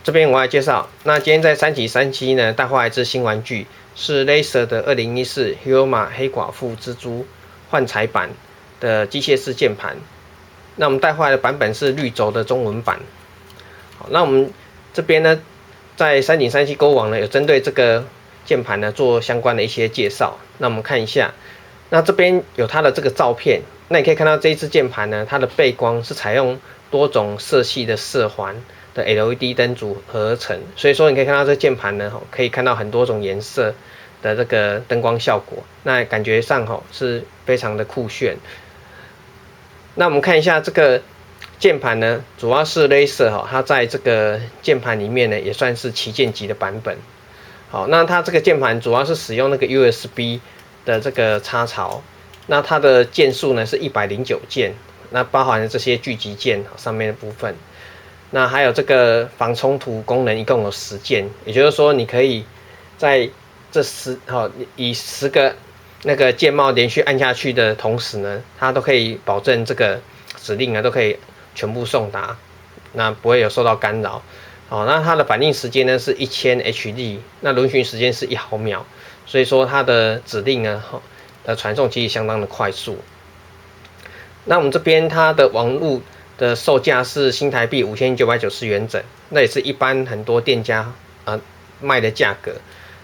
这边我来介绍。那今天在3.37呢，带回来一支新玩具，是 Laser 的2014 Hyoma 黑寡妇蜘蛛幻彩版的机械式键盘。那我们带回来的版本是绿轴的中文版。好，那我们这边呢，在3.37购物网呢，有针对这个键盘呢做相关的一些介绍。那我们看一下，那这边有它的这个照片。那你可以看到这一支键盘呢，它的背光是采用多种色系的色环的 LED 灯组合而成，所以说你可以看到这键盘呢，可以看到很多种颜色的这个灯光效果，那感觉上是非常的酷炫。那我们看一下这个键盘呢，主要是 Laser 它在这个键盘里面呢，也算是旗舰级的版本。好，那它这个键盘主要是使用那个 USB 的这个插槽，那它的键数呢是109键，那包含了这些聚集键上面的部分。那还有这个防冲突功能，一共有10键，也就是说，你可以在这以10个那个键帽连续按下去的同时呢，它都可以保证这个指令都可以全部送达，那不会有受到干扰。好，那它的反应时间呢是1000 HD， 那轮询时间是1毫秒，所以说它的指令呢的传送其实相当的快速。那我们这边它的网络的售价是新台币5990元整，那也是一般很多店家卖的价格。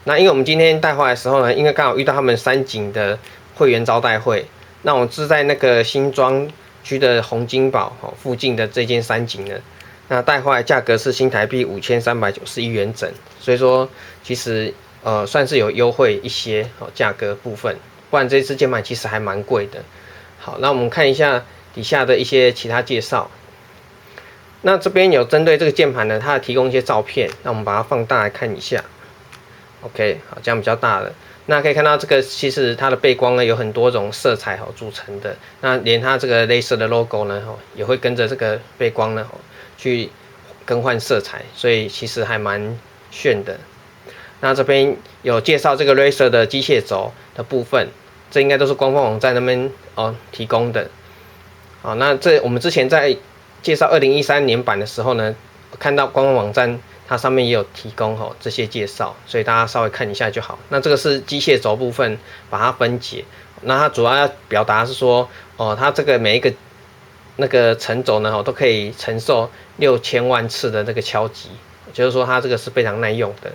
那因为我们今天带回来的时候呢，因为刚好遇到他们三井的会员招待会，那我是在那个新庄区的洪金宝附近的这间三井呢，那带回来价格是新台币5391元整，所以说其实算是有优惠一些价格部分，不然这支键盘其实还蛮贵的。好，那我们看一下底下的一些其他介绍。那这边有针对这个键盘呢，它提供一些照片，那我们把它放大来看一下。OK， 好，这样比较大了。那可以看到这个其实它的背光呢有很多种色彩组成的，那连它这个 Laser 的 logo 呢也会跟着这个背光呢去更换色彩，所以其实还蛮炫的。那这边有介绍这个 Laser 的机械轴的部分，这应该都是官方网站那边提供的。好，那我们之前在介绍2013年版的时候呢，看到官方网站它上面也有提供这些介绍，所以大家稍微看一下就好。那这个是机械轴部分，把它分解。那它主要要表达是说，它这个每一个那个层轴呢，都可以承受6000万次的这个敲击，就是说它这个是非常耐用的。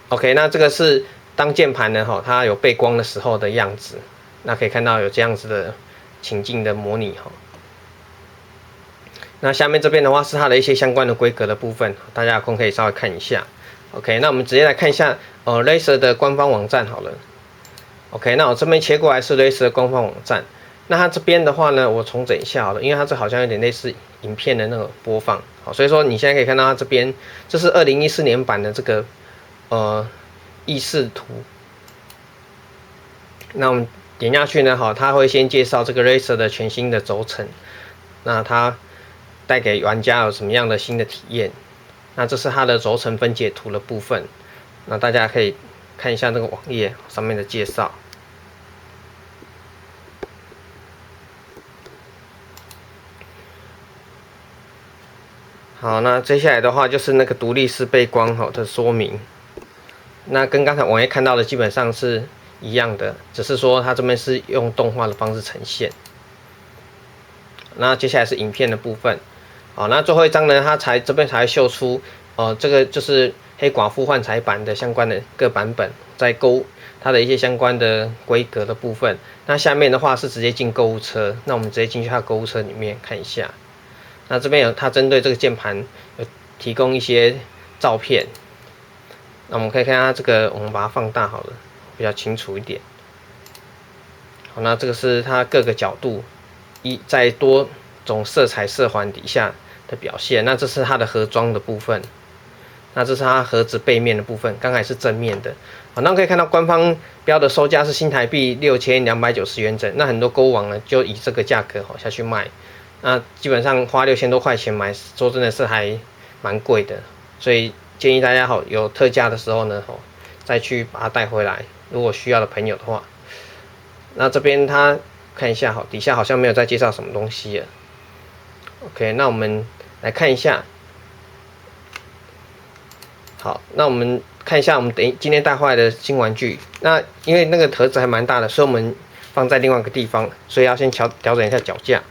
OK， 那这个是当键盘呢，它有背光的时候的样子，那可以看到有这样子的情境的模拟那下面这边的话是它的一些相关的规格的部分，大家有空可以稍微看一下。OK， 那我们直接来看一下Laser 的官方网站好了。OK， 那我这边切过来是 Laser 的官方网站。那它这边的话呢，我重整一下好了，因为它这好像有点类似影片的那个播放，好，所以说你现在可以看到它这边，这是2014年版的这个议事图。那我们点下去呢，它会先介绍这个 Laser 的全新的轴承，那它带给玩家有什么样的新的体验？那这是它的轴承分解图的部分，那大家可以看一下这个网页上面的介绍。好，那接下来的话就是那个独立式背光的说明，那跟刚才网页看到的基本上是一样的，只是说它这边是用动画的方式呈现。那接下来是影片的部分。好，那最后一张呢，它这边才秀出，这个就是黑寡妇幻彩版的相关的各版本，在它的一些相关的规格的部分。那下面的话是直接进购物车，那我们直接进去它的购物车里面看一下。那这边有它针对这个键盘有提供一些照片，那我们可以看它这个，我们把它放大好了，比较清楚一点。好，那这个是它各个角度在多种色彩色环底下的表现。那这是它的盒装的部分，那这是它盒子背面的部分，刚才是正面的。好，那可以看到官方标的售价是新台币6290元整，那很多购物网呢就以这个价格下去卖，那基本上花6000多块钱买，说真的是还蛮贵的，所以建议大家有特价的时候呢再去把它带回来，如果需要的朋友的话。那这边它看一下底下好像没有再介绍什么东西了。OK， 那我们来看一下好，那我们看一下我们今天带回来的新玩具。那因为那个盒子还蛮大的，所以我们放在另外一个地方，所以要先调整一下脚架。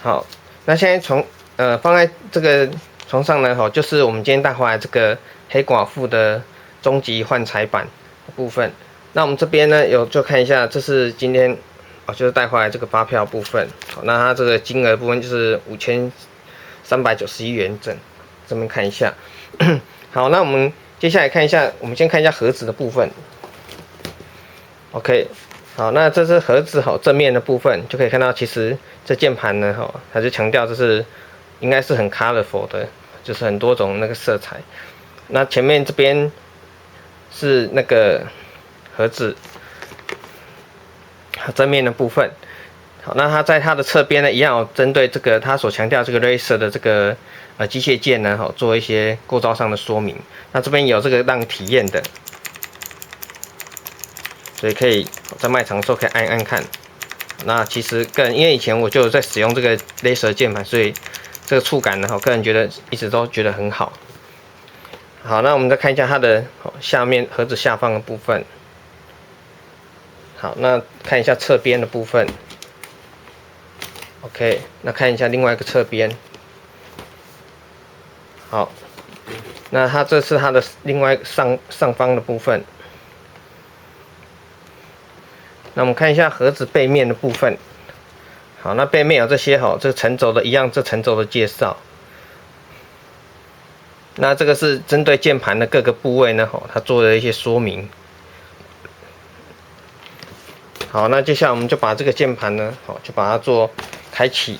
好，那现在放在这个床上呢，就是我们今天带回来这个黑寡妇的终极幻彩版的部分。那我们这边呢就看一下，这是今天就是带回来这个发票部分。好，那它这个金额部分就是5391元整，这边看一下。好，那我们接下来看一下，我们先看一下盒子的部分。OK。好，那这是盒子正面的部分就可以看到，其实这键盘呢它就强调这是应该是很 colorful 的，就是很多种那个色彩。那前面这边是那个盒子正面的部分。好，那它在它的侧边呢，一样针对这个它所强调这个 Razer 的这个机械键呢做一些构造上的说明。那这边有这个让体验的。所以可以在卖场的时候可以按按看。那其实因为以前我就有在使用这个 Razer 键盘，所以这个触感呢，个人一直都觉得很好。好，那我们再看一下它的下面盒子下方的部分。好，那看一下侧边的部分。OK， 那看一下另外一个侧边。好，那它这是它的另外上方的部分。那我们看一下盒子背面的部分。好，那背面有这些这个沉轴的一样，这沉轴的介绍。那这个是针对键盘的各个部位呢，它做了一些说明。好，那接下来我们就把这个键盘呢，就把它做开启。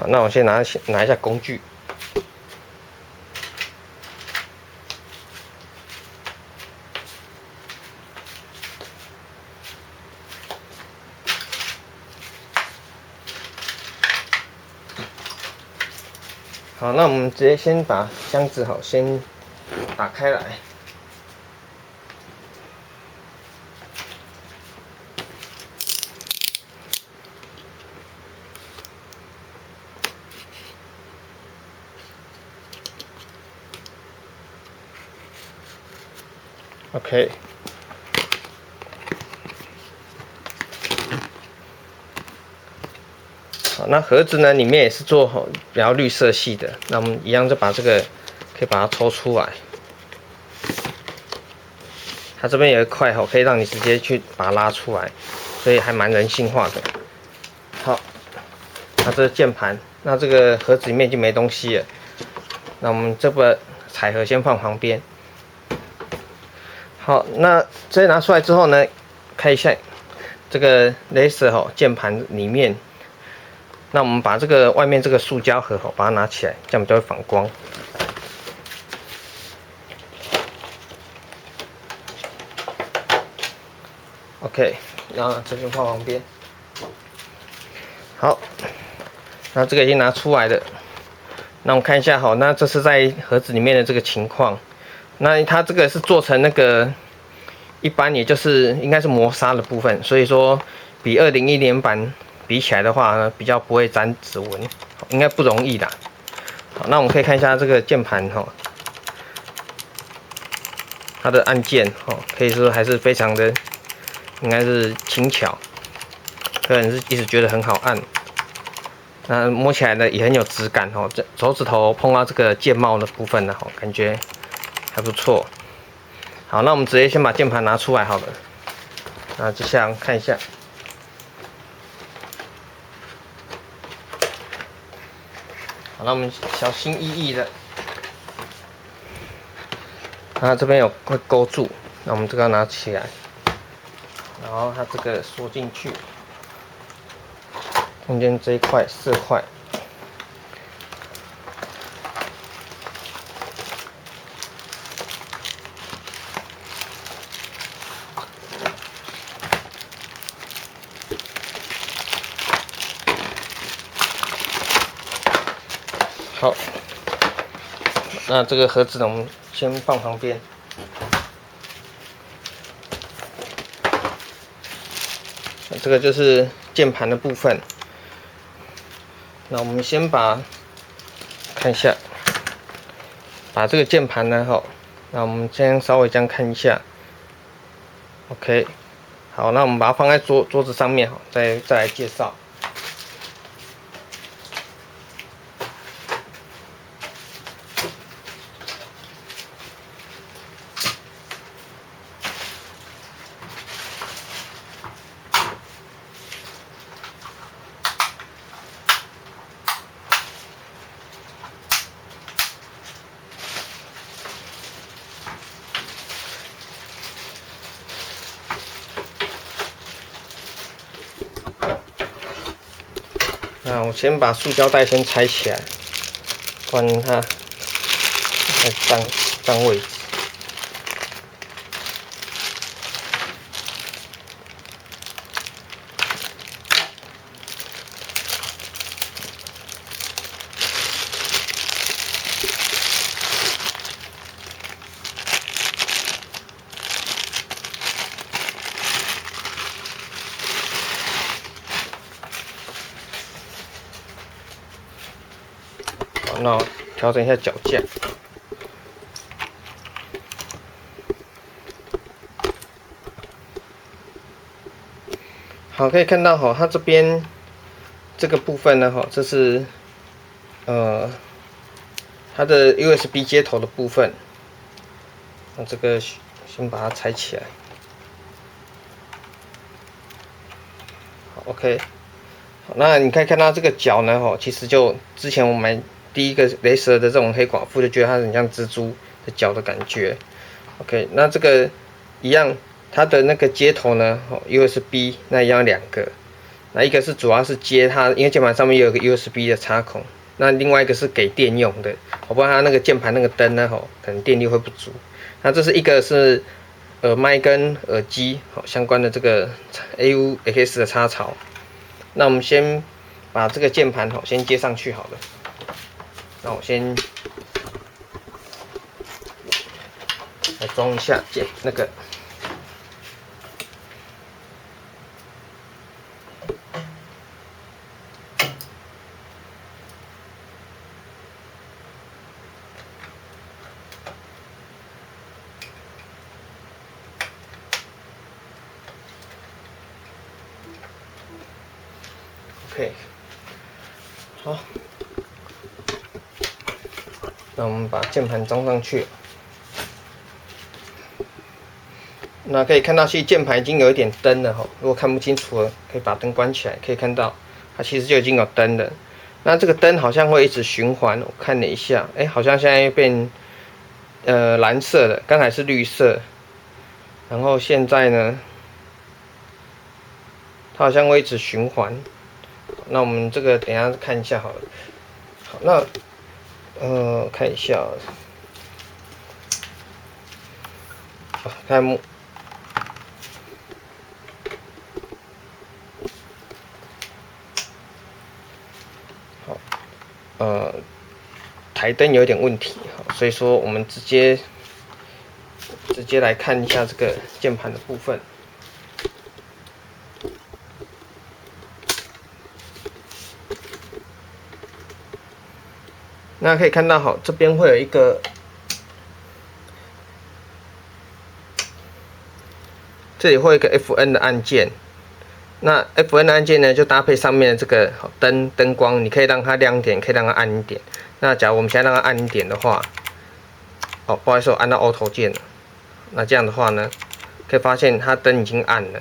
好，那我先拿一下工具。好，那我们直接先把箱子先打开来。OK。好，那盒子呢里面也是做比较绿色系的，那我们一样就把这个可以把它抽出来。它这边有一块可以让你直接去把它拉出来，所以还蛮人性化的。好，那这是键盘，那这个盒子里面已经没东西了，那我们这个彩盒先放旁边。好，那这些拿出来之后呢，看一下这个 Razer 键盘里面。那我们把这个外面这个塑胶盒把它拿起来，这样比较会反光。OK， 那这边放旁边。好，那这个已经拿出来了。那我们看一下那这是在盒子里面的这个情况。那它这个是做成那个一般，也就是应该是磨砂的部分，所以说比2010版比起来的话呢，比较不会沾指纹，应该不容易的。好，那我们可以看一下这个键盘它的按键可以说还是非常的，应该是轻巧，个人是一直觉得很好按。那摸起来呢也很有质感这手指头碰到这个键帽的部分呢感觉还不错。好，那我们直接先把键盘拿出来好了。那接下来看一下。好，那我们小心翼翼的，它这边会勾住，那我们这个要拿起来，然后它这个缩进去，中间这一块4块。好，那这个盒子呢，我们先放旁边。这个就是键盘的部分。那我们先看一下，把这个键盘呢，那我们先稍微这样看一下。OK， 好，那我们把它放在桌子上面，再来介绍。那我先把塑胶袋先拆起来，不然它占位置。好，那我调整一下脚架。好，可以看到它这边这个部分呢，这是它的 USB 接头的部分。那这个先把它拆起来。好 ，OK。好，那你可以看到这个脚呢，其实就之前我们第一个雷蛇的这种黑寡妇就觉得它很像蜘蛛的脚的感觉。OK， 那这个一样，它的那个接头呢，USB 那一样2个，那一个是主要是接它，因为键盘上面有个 USB 的插孔，那另外一个是给电用的，不然它那个键盘那个灯呢，可能电力会不足。那这是一个是耳麦跟耳机相关的这个 AUX 的插槽。那我们先把这个键盘先接上去好了。那我先来装一下那个。OK， 好，那我们把键盘装上去。那可以看到，其实键盘已经有一点灯了哈。如果看不清楚了，可以把灯关起来，可以看到它其实就已经有灯了。那这个灯好像会一直循环，我看了一下，好像现在变蓝色的，刚才是绿色，然后现在呢，它好像会一直循环。那我们这个等一下看一下好了。好，那看一下，开幕。好，台灯有点问题，所以说我们直接来看一下这个键盘的部分。那可以看到，这边会有一个，这里会有一个 FN 的按键。那 FN 按键呢，就搭配上面的这个灯光，你可以让它亮一点，可以让它暗一点。那假如我们现在让它暗一点的话，不好意思，我按到 Auto 键了。那这样的话呢，可以发现它灯已经暗了。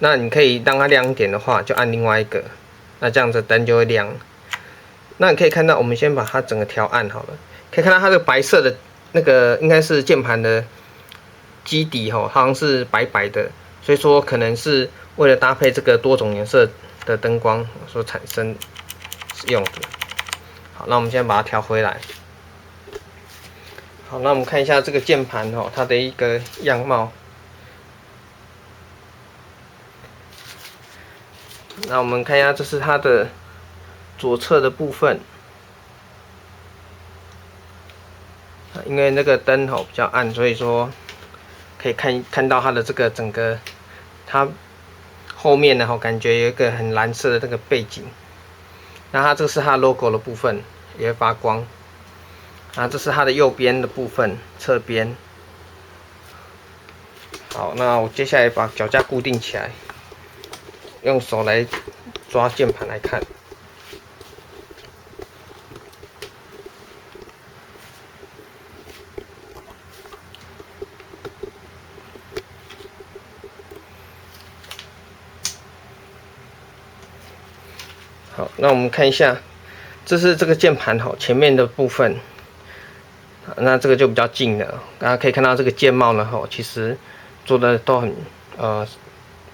那你可以让它亮一点的话，就按另外一个，那这样子灯就会亮。那你可以看到，我们先把它整个调暗好了。可以看到它的白色的那个应该是键盘的基底好像是白白的，所以说可能是为了搭配这个多种颜色的灯光所产生用的。好，那我们现在把它调回来。好，那我们看一下这个键盘它的一个样貌。那我们看一下，这是它的左侧的部分。因为那个灯吼比较暗，所以说可以看到它的这个整个它后面呢吼感觉有一个很蓝色的这个背景。那它这是它 logo 的部分，也会发光。啊，这是它的右边的部分，侧边。好，那我接下来把脚架固定起来，用手来抓键盘来看。好，那我们看一下，这是这个键盘好前面的部分。那这个就比较近了，大家可以看到这个键帽呢，吼，其实做的都很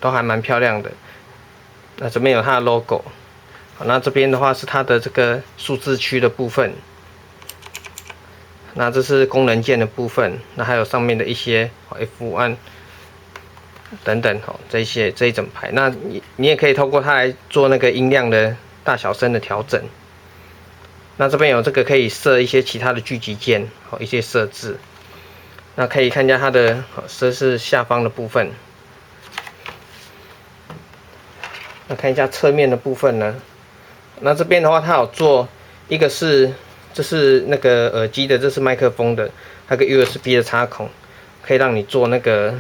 都还蛮漂亮的。那这边有它的 logo， 好，那这边的话是它的这个数字区的部分。那这是功能键的部分，那还有上面的一些 F1等等，吼，这一整排。那你也可以透过它来做那个音量的大小声的调整。那这边有这个可以设一些其他的聚集键，好，一些设置。那可以看一下它的，这是下方的部分。那看一下侧面的部分呢？那这边的话，它有做一个是，这是那个耳机的，这是麦克风的，还有个 USB 的插孔，可以让你做那个，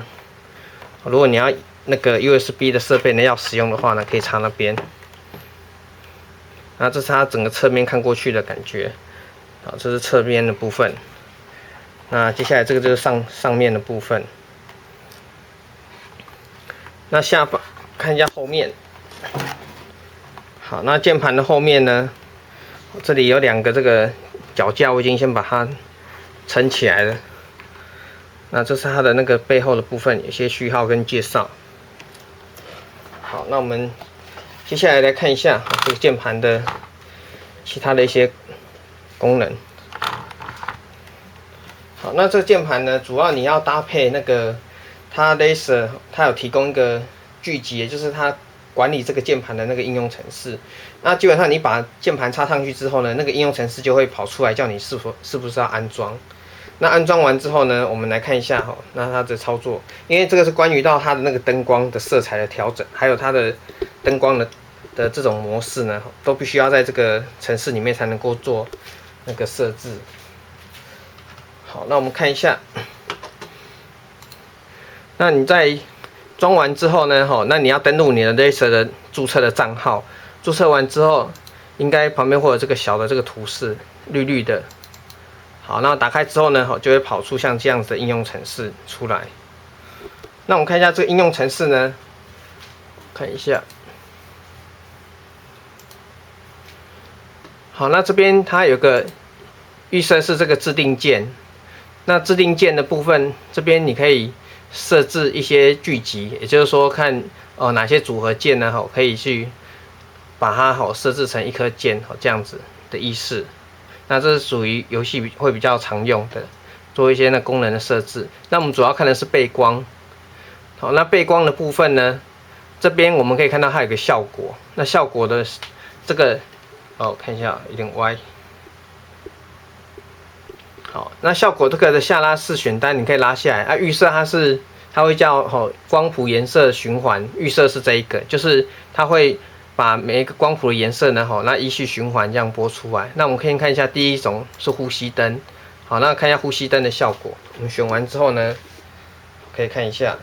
如果你要那个 USB 的设备呢要使用的话呢，可以插那边。那这是它整个侧面看过去的感觉，好，这是侧面的部分。那接下来这个就是上面的部分。那下方看一下后面，好，那键盘的后面呢，这里有2个这个脚架，我已经先把它撑起来了。那这是它的那个背后的部分，有些序号跟介绍。好，那我们接下来来看一下这个键盘的其他的一些功能。好，那这个键盘呢，主要你要搭配那个它 Laser， 它有提供一个巨集，也就是它管理这个键盘的那个应用程式。那基本上你把键盘插上去之后呢，那个应用程式就会跑出来叫你是不是要安装。那安装完之后呢，我们来看一下哈，那它的操作，因为这个是关于到它的那个灯光的色彩的调整，还有它的灯光的这种模式呢，都必须要在这个程式里面才能够做那个设置。好，那我们看一下，那你在装完之后呢，那你要登录你的 Laser 的注册的账号，注册完之后，应该旁边会有这个小的这个图示，绿绿的。好，那打开之后呢，就会跑出像这样子的应用程式出来。那我们看一下这个应用程式呢，看一下。好，那这边它有个预设是这个自定键。那自定键的部分，这边你可以设置一些聚集，也就是说看哪些组合键呢，可以去把它设置成一颗键，这样子的意思。那这是属于游戏会比较常用的，做一些那功能的设置。那我们主要看的是背光。好，那背光的部分呢，这边我们可以看到它有个效果。那效果的这个看一下有点歪。好，那效果这个的下拉式选单你可以拉下来啊。预设它会叫光谱颜色循环，预设是这一个，就是它会把每一个光谱的颜色呢，那依序循环这样播出来。那我们可以看一下第一种是呼吸灯。好，那看一下呼吸灯的效果。我们选完之后呢，可以看一下。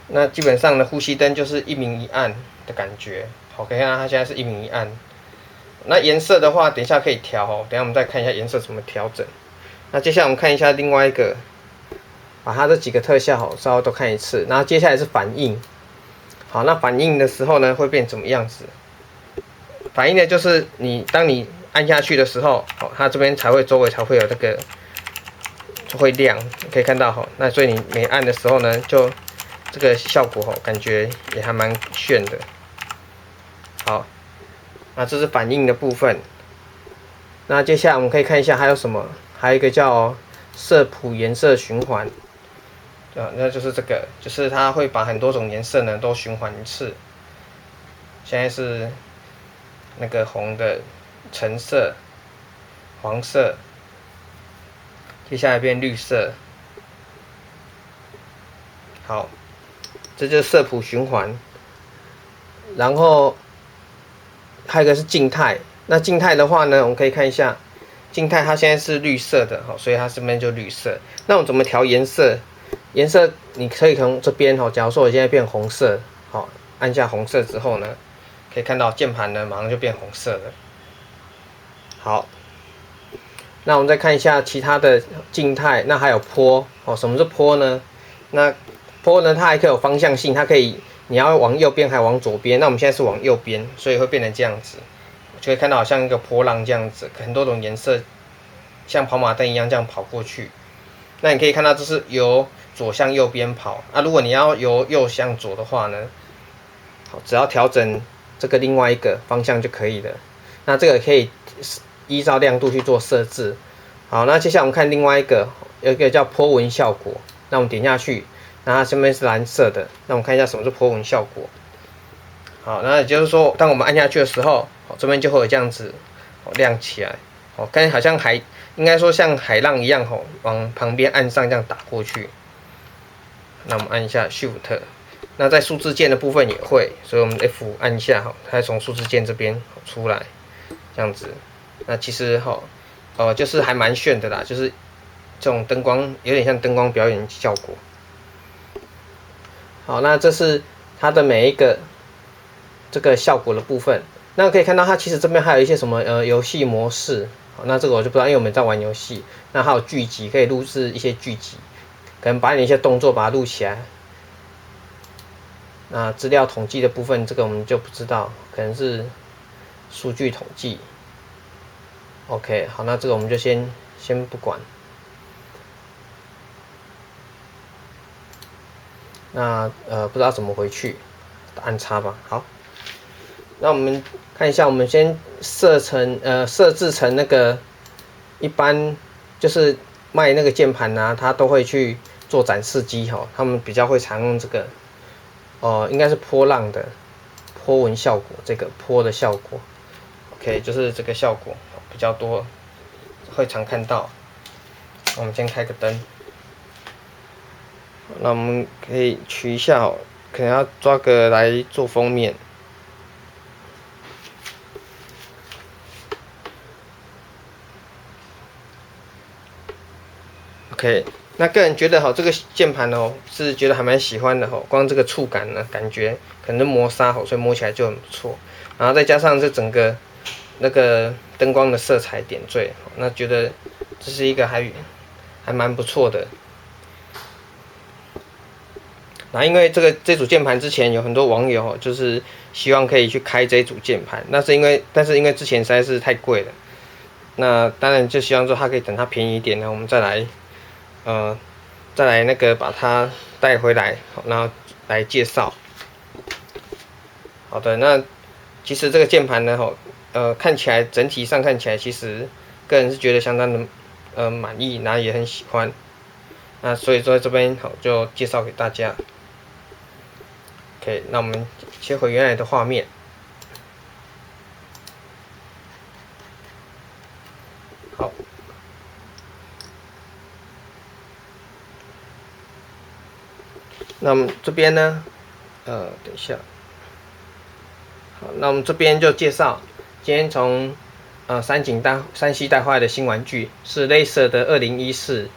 那基本上呢，呼吸灯就是一明一暗的感觉。好，可以看到它现在是一明一暗。那颜色的话，等一下可以调等一下我们再看一下颜色怎么调整。那接下来我们看一下另外一个，把它这几个特效稍微都看一次。然后接下来是反应。好，那反应的时候呢，会变怎么样子？反应呢，就是当你按下去的时候，它这边周围才会有这个就会亮，可以看到那所以你每按的时候呢，就这个效果感觉也还蛮炫的。好。那这是反应的部分。那接下来我们可以看一下还有什么，还有一个叫色谱颜色循环，那就是这个，就是它会把很多种颜色呢都循环一次。现在是那个红的、橙色、黄色、接下来变绿色。好，这就是色谱循环。然后还有一个是静态。那静态的话呢，我们可以看一下，静态它现在是绿色的，所以它这边就绿色。那我们怎么调颜色？颜色你可以从这边，假如说我现在变红色，好，按下红色之后呢，可以看到键盘呢马上就变红色了。好，那我们再看一下其他的静态，那还有坡，什么是坡呢？那坡呢，它还可以有方向性，它可以你要往右边还往左边。那我们现在是往右边，所以会变成这样子，就会看到好像一个波浪这样子，很多种颜色，像跑马灯一样这样跑过去。那你可以看到这是由左向右边跑。如果你要由右向左的话呢，好，只要调整这个另外一个方向就可以了。那这个可以依照亮度去做设置。好，那接下来我们看另外一个，有一个叫波纹效果。那我们点下去，那它这边是蓝色的。那我们看一下什么是波纹效果。好，那也就是说，当我们按下去的时候，这边就会有这样子亮起来。看好像应该说像海浪一样，往旁边岸上这样打过去。那我们按一下 Shift， 那在数字键的部分也会，所以我们 F 按一下，它从数字键这边出来，这样子。那其实就是还蛮炫的啦，就是这种灯光有点像灯光表演效果。好，那这是它的每一个这个效果的部分。那可以看到它其实这边还有一些什么游戏模式。好，那这个我就不知道，因为我们在玩游戏。那还有剧集，可以录制一些剧集，可能把你的一些动作把它录起来。那资料统计的部分，这个我们就不知道，可能是数据统计。OK， 好，那这个我们就先不管。那不知道怎么回去，按叉吧。好，那我们看一下，我们先设置成那个一般就是卖那个键盘啊，它都会去做展示机他们比较会常用这个应该是波浪的波纹效果，这个波的效果 ，OK， 就是这个效果比较多，会常看到。我们先开个灯，那我们可以取一下可能要抓个来做封面。OK， 那个人觉得这个键盘是觉得还蛮喜欢的光这个触感呢，感觉可能磨砂所以摸起来就很不错。然后再加上这整个那个灯光的色彩点缀，那觉得这是一个还蛮不错的。那因为这组键盘之前有很多网友就是希望可以去开这组键盘，但是因为之前实在是太贵了，那当然就希望说它可以等它便宜一点呢，我们再来那个把它带回来，然后来介绍。好的，那其实这个键盘呢看起来整体上看起来，其实个人是觉得相当的满意，然后也很喜欢。那所以说这边就介绍给大家。OK， 那我们切回原来的画面。好，那我们这边呢，等一下。好，那我们这边就介绍，今天从山西带回来的新玩具是 Laser 的2014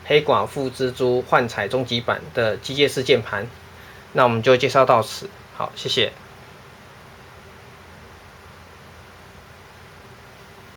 黑寡妇蜘蛛幻彩终极版的机械式键盘。那我们就介绍到此，好，谢谢。